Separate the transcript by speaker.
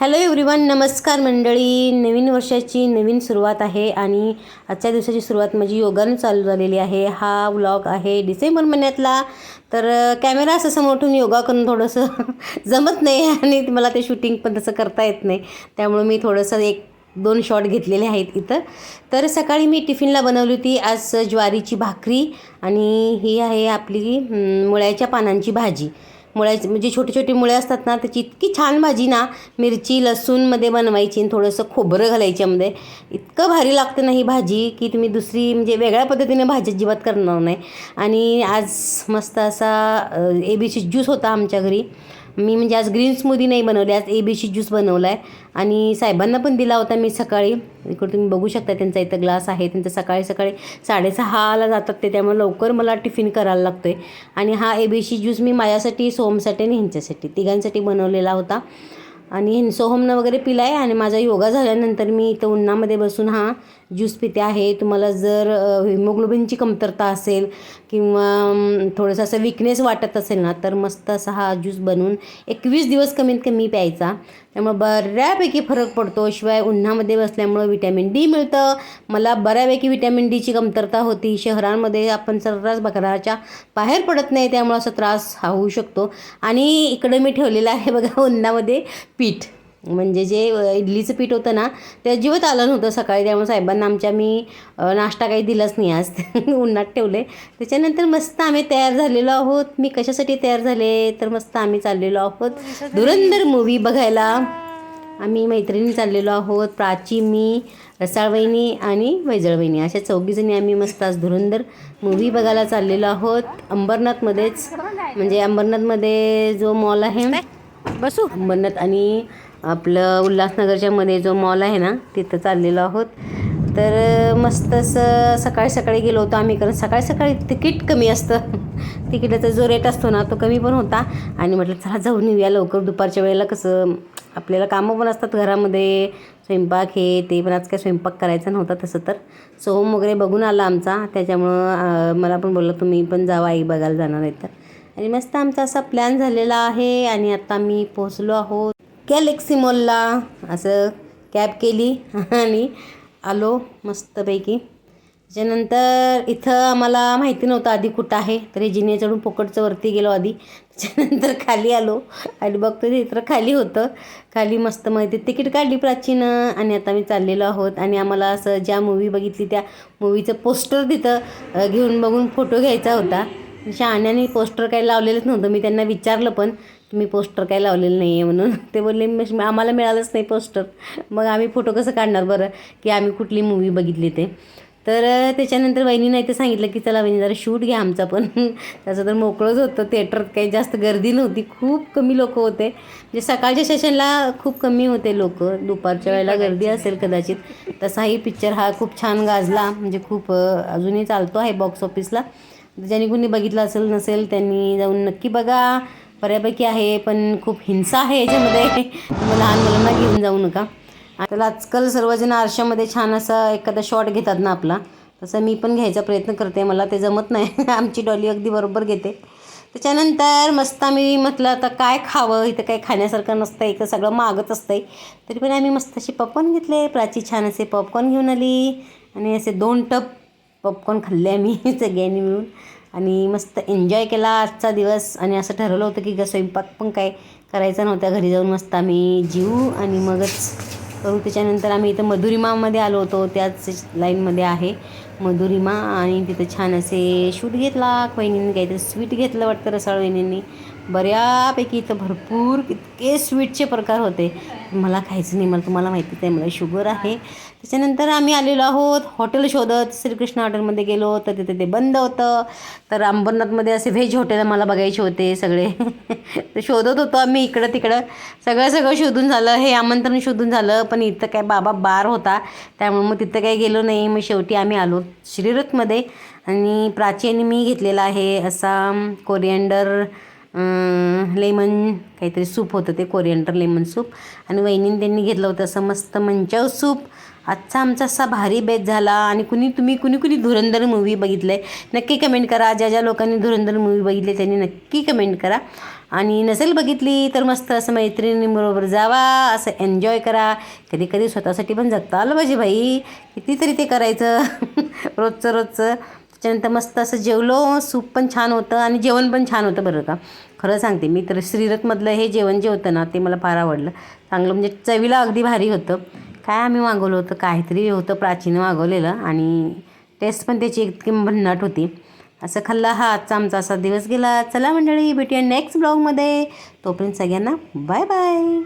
Speaker 1: Hello everyone, नमस्कार मंडळी. नवीन वर्षाची नवीन सुरुवात आहे आणि आजच्या दिवसाची सुरुवात माझी योगाने चालू झालेली आहे. हा व्लॉग आहे डिसेंबर महिन्यातला. तर कॅमेरा असं समोर ठेवून योगा करून थोडंसं जमत नाही आणि मला ते शूटिंग पण तसं करता येत नाही. त्यामुळे मी थोडंसं 1-2 शॉट घेतलेले आहेत इथं. तर सकाळी मी टिफिनला बनवली होती आज ज्वारीची भाकरी आणि ही आहे आपली मुळ्याच्या पानांची भाजी. मुळ्याची म्हणजे छोटे छोटे मुळे असतात ना, त्याची इतकी छान भाजी ना, मिरची लसूणमध्ये बनवायची आणि थोडंसं खोबरं घालायच्यामध्ये. इतकं भारी लागतं ना ही भाजी की तुम्ही दुसरी म्हणजे वेगळ्या पद्धतीने भाजी अजिबात करणार नाही. आणि आज मस्त असा ABC ज्यूस होता आमच्या घरी. मी म्हणजे आज ग्रीन स्मूदी नाही बनवली, आज ABC ज्यूस बनवला आहे आणि साहेबांना पण दिला होता मी सकाळी. इकडे तुम्ही बघू शकता त्यांचा इथं ग्लास आहे. त्यांचं सकाळी सकाळी 6:30ला जातात ते, त्यामुळे लवकर मला टिफिन करायला लागतो आहे. आणि हा ABC ज्यूस मी माझ्यासाठी, सोहमसाठी आणि ह्यांच्यासाठी तिघांसाठी बनवलेला होता. आणि सोहमनं वगैरे पिला आहे आणि माझा योगा झाल्यानंतर मी इथं उन्हामध्ये बसून हा ज्यूस पिते आहे. तुम्हाला जर हिमोग्लोबिनची कमतरता असेल किंवा थोडंसं असं विकनेस वाटत असेल ना, तर मस्त असा हा ज्यूस बनवून 21 दिवस कमीत कमी प्यायचा. त्यामुळे बऱ्यापैकी फरक पडतो. शिवाय उन्हामध्ये बसल्यामुळं विटॅमिन डी मिळतं. मला बऱ्यापैकी विटॅमिन डीची कमतरता होती. शहरांमध्ये आपण सर्रास घराच्या बाहेर पडत नाही, त्यामुळं असा त्रास होऊ शकतो. आणि इकडं मी ठेवलेलं आहे बघा उन्हामध्ये पीठ, म्हणजे जे इडलीचं पीठ होतं ना, ते अजिबात आलं नव्हतं सकाळी. त्यामुळे साहेबांना आमच्या मी नाश्ता काही दिलाच नाही आज उन्हात ठेवले. त्याच्यानंतर मस्त आम्ही तयार झालेलो आहोत. मी कशासाठी तयार झाले तर मस्त आम्ही चाललेलो आहोत धुरंधर मूव्ही बघायला. आम्ही मैत्रिणी चाललेलो आहोत, प्राची, मी, रसाळवहिनी आणि वैजळवहिनी, अशा 4घीजणी आम्ही मस्त आज धुरंधर मूव्ही बघायला चाललेलो आहोत. अंबरनाथमध्येच, म्हणजे अंबरनाथमध्ये जो मॉल आहे बसू अंबरनाथ आणि आपलं उल्हासनगरच्या मध्ये जो मॉल आहे ना, तिथं चाललेलो आहोत. तर मस्त असं सकाळी सकाळी गेलो होतो आम्ही, कारण सकाळी सकाळी तिकीट कमी असतं. तिकिटाचा जो रेट असतो ना, तो कमी पण होता. आणि म्हटलं चला जाऊन येऊया लवकर. दुपारच्या वेळेला कसं आपल्याला कामं पण असतात घरामध्ये, स्वयंपाक हे ते, पण आज काय स्वयंपाक करायचा नव्हता तसं. तर सोहम वगैरे बघून आला आमचा, त्याच्यामुळं मला पण बोललं तुम्ही पण जावा, आई बघायला जाणार आहे तर. आणि मस्त आमचा असा प्लॅन झालेला आहे. आणि आता मी पोहोचलो आहोत गॅलेक्सी मॉलला. असं कॅब केली आणि आलो मस्तपैकी. त्याच्यानंतर इथं आम्हाला माहिती नव्हतं आधी कुठं आहे, तर हे जिने चढून पोकटचं वरती गेलो आधी. त्याच्यानंतर खाली आलो आणि बघतो ते इथं खाली होतं. खाली मस्त माहिती तिकीट काढली प्राचीनं आणि आता मी चाललेलो आहोत. आणि आम्हाला असं ज्या मूव्ही बघितली त्या मूव्हीचं पोस्टर तिथं घेऊन बघून फोटो घ्यायचा होता. शहाण्याने पोस्टर काही लावलेलंच नव्हतं. मी त्यांना विचारलं पण तुम्ही पोस्टर काही लावलेलं नाही आहे म्हणून. ते बोलले आम्हाला मिळालंच नाही पोस्टर, मग आम्ही फोटो कसं काढणार बरं की आम्ही कुठली मूव्ही बघितली ते. तर त्याच्यानंतर वहिनीनं इथं सांगितलं की चला वहिनी जरा शूट घ्या आमचा पण. त्याचं तर मोकळंच होतं थिएटर, काही जास्त गर्दी नव्हती, खूप कमी लोक होते. म्हणजे सकाळच्या सेशनला खूप कमी होते लोक, दुपारच्या वेळेला गर्दी असेल कदाचित. तसाही पिक्चर हा खूप छान गाजला, म्हणजे खूप अजूनही चालतो आहे बॉक्स ऑफिसला. ज्यांनी कोणी बघितलं असेल नसेल त्यांनी जाऊन नक्की बघा. बऱ्यापैकी आहे, पण खूप हिंसा आहे याच्यामध्ये. तुम्ही लहान मुलांना घेऊन जाऊ नका. त्याला आजकाल सर्वजण आरशामध्ये छान असा एखादा शॉट घेतात ना आपला, तसं मी पण घ्यायचा प्रयत्न करते. मला ते जमत नाही. आमची डॉली अगदी बरोबर घेते. त्याच्यानंतर मस्त आम्ही म्हटलं आता काय खावं, इथं काही खाण्यासारखं नसतं, इथं सगळं मागच असतं. तरी पण आम्ही मस्त असे पॉपकॉर्न घेतले. प्राची छान असे पॉपकॉर्न घेऊन आली आणि असे 2 टप पॉपकॉर्न खाल्ले आम्ही सगळ्यांनी मिळून. आणि मस्त एन्जॉय केला आजचा दिवस. आणि असं ठरवलं होतं की स्वयंपाक पण काय करायचा नव्हता, घरी जाऊन मस्त आम्ही जेवू आणि मगच करू. त्याच्यानंतर आम्ही इथं मधुरिमामध्ये आलो होतो, त्याच लाईनमध्ये आहे मधुरिमा. आणि तिथं छान असे शूट घेतला. वहिनींनी काहीतरी स्वीट घेतलं वाटतं, रसाळ वहिनींनी. बऱ्यापैकी इथं भरपूर इतके स्वीटचे प्रकार होते, मला खायचं नाही, मला तुम्हाला माहितीच आहे मला शुगर आहे. त्याच्यानंतर आम्ही आलेलो आहोत हॉटेल शोधत. श्रीकृष्ण हॉटेलमध्ये गेलो तर तिथे ते बंद होतं. तर अंबरनाथमध्ये असे व्हेज हॉटेल मला बघायचे होते सगळे. तर शोधत होतो आम्ही इकडं तिकडं, सगळं शोधून झालं. हे आमंत्रण शोधून झालं, पण इथं काय बाबा बार होता, त्यामुळे मग तिथं काही गेलो नाही. मग शेवटी आम्ही आलो श्रीरथमध्ये. आणि प्राची आणि मी घेतलेला आहे असा कोरिअँडर लेमन काहीतरी सूप होतं, ते कोरिएंडर लेमन सूप. आणि वहिनीने त्यांनी घेतलं होतं असं मस्त मंचाव सूप. आजचा आमचा असा भारी बेत झाला. आणि तुम्ही कुणी धुरंधर मूवी बघितलं आहे नक्की कमेंट करा. ज्या लोकांनी धुरंधर मूवी बघितले त्यांनी नक्की कमेंट करा. आणि नसेल बघितली तर मस्त असं मैत्रिणींबरोबर जावा, असं एन्जॉय करा. कधी कधी स्वतःसाठी पण जगता आलं पाहिजे बाई, कितीतरी ते करायचं रोजचं. त्याच्यानंतर मस्त असं जेवलो. सूप पण छान होतं आणि जेवण पण छान होतं बरं का. खरं सांगते मी तर श्रीरथमधलं हे जेवण जे होतं ना ते मला फार आवडलं. चांगलं म्हणजे चवीला अगदी भारी होतं. काय आम्ही मागवलं होतं, काहीतरी होतं प्राचीनं मागवलेलं आणि टेस्ट पण त्याची इतकी भन्नाट होती. असं खाल्ला हा आजचा आमचा असा दिवस गेला. चला मंडळी, भेटूया नेक्स्ट ब्लॉगमध्ये. तोपर्यंत सगळ्यांना बाय बाय.